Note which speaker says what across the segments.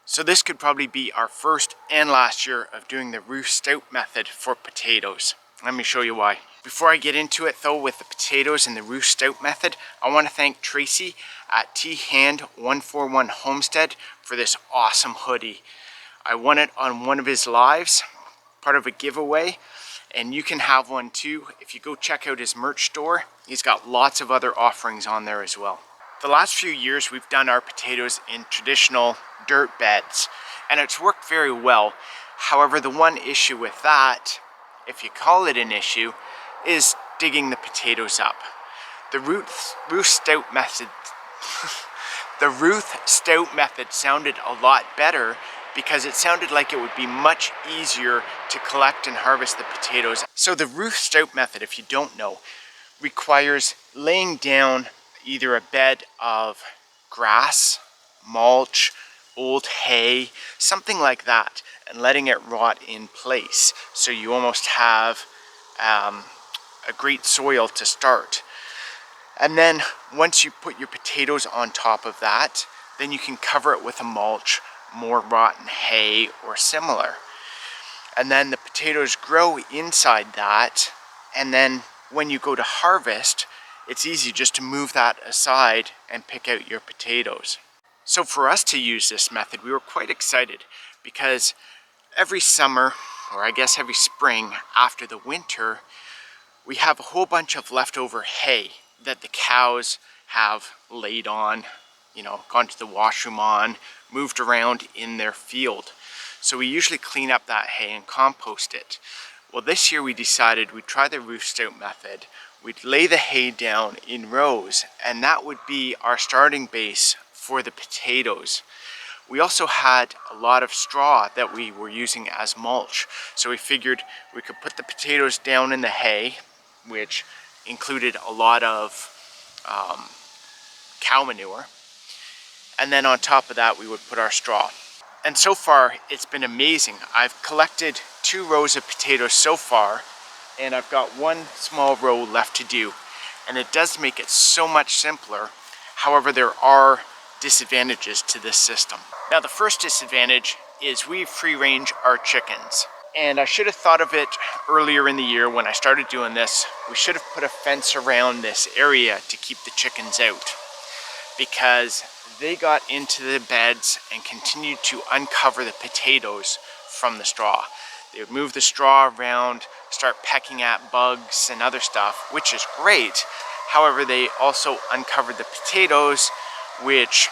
Speaker 1: So this could probably be our first and last year of doing the Ruth Stout method for potatoes. Let me show you why. Before I get into it though with the potatoes and the Ruth Stout method, I want to thank Tracy at Hand141 Homestead for this awesome hoodie. I won it on one of his lives, part of a giveaway, and you can have one too. If you go check out his merch store, he's got lots of other offerings on there as well. The last few years we've done our potatoes in traditional dirt beds and it's worked very well. However, the one issue with that, if you call it an issue, is digging the potatoes up. The Ruth Stout method the Ruth Stout method sounded a lot better because it sounded like it would be much easier to collect and harvest the potatoes. So the Ruth Stout method, if you don't know, requires laying down either a bed of grass, mulch, old hay, something like that, and letting it rot in place. So you almost have a great soil to start. And then once you put your potatoes on top of that, then you can cover it with a mulch, more rotten hay or similar. And then the potatoes grow inside that, and then when you go to harvest, it's easy just to move that aside and pick out your potatoes. So for us to use this method, we were quite excited because every summer, or I guess every spring after the winter, we have a whole bunch of leftover hay that the cows have laid on, you know, gone to the washroom on, moved around in their field. So we usually clean up that hay and compost it. Well, this year we decided we'd try the Ruth Stout method. We'd lay the hay down in rows, and that would be our starting base for the potatoes. We also had a lot of straw that we were using as mulch. So we figured we could put the potatoes down in the hay, which included a lot of cow manure. And then on top of that, we would put our straw. And so far, it's been amazing. I've collected 2 rows of potatoes so far, and I've got 1 small row left to do. And it does make it so much simpler. However, there are disadvantages to this system. Now, the first disadvantage is we free range our chickens. And I should have thought of it earlier in the year when I started doing this. We should have put a fence around this area to keep the chickens out, because they got into the beds and continued to uncover the potatoes from the straw. They would move the straw around, start pecking at bugs and other stuff, which is great. However, they also uncovered the potatoes, which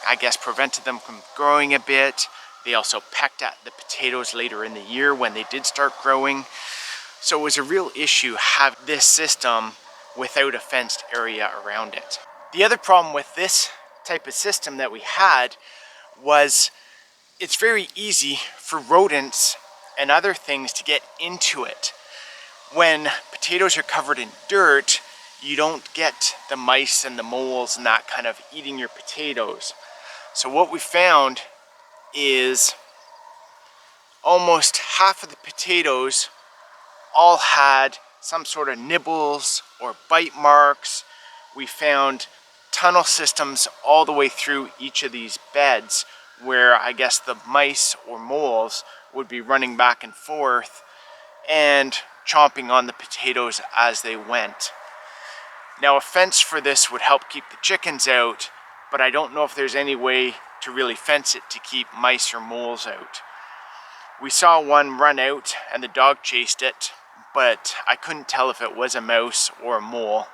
Speaker 1: I guess prevented them from growing a bit. They also pecked at the potatoes later in the year when they did start growing. So it was a real issue having this system without a fenced area around it. The other problem with this type of system that we had was it's very easy for rodents and other things to get into it. When potatoes are covered in dirt, you don't get the mice and the moles and that kind of eating your potatoes. So what we found is almost half of the potatoes all had some sort of nibbles or bite marks. We found tunnel systems all the way through each of these beds where I guess the mice or moles would be running back and forth and chomping on the potatoes as they went. Now, a fence for this would help keep the chickens out, but I don't know if there's any way to really fence it to keep mice or moles out. We saw one run out and the dog chased it, but I couldn't tell if it was a mouse or a mole.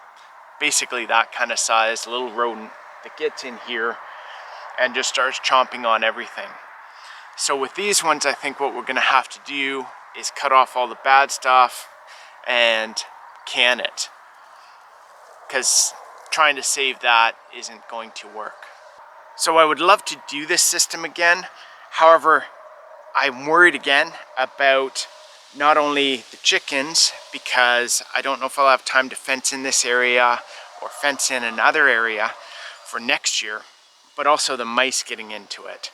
Speaker 1: Basically that kind of size little rodent that gets in here and just starts chomping on everything. So with these ones, I think what we're gonna have to do is cut off all the bad stuff and can it, because trying to save that isn't going to work. So I would love to do this system again. However, I'm worried again about not only the chickens, because I don't know if I'll have time to fence in this area or fence in another area for next year, but also the mice getting into it.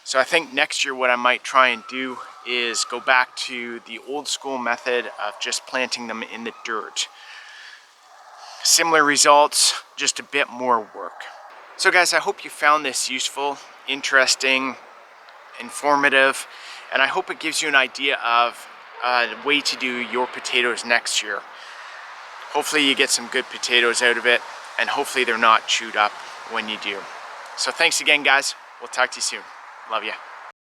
Speaker 1: So I think next year what I might try and do is go back to the old school method of just planting them in the dirt. Similar results, just a bit more work. So guys, I hope you found this useful, interesting, informative, and I hope it gives you an idea of a way to do your potatoes next year. Hopefully you get some good potatoes out of it, and hopefully they're not chewed up when you do. So thanks again, guys. We'll talk to you soon. Love ya.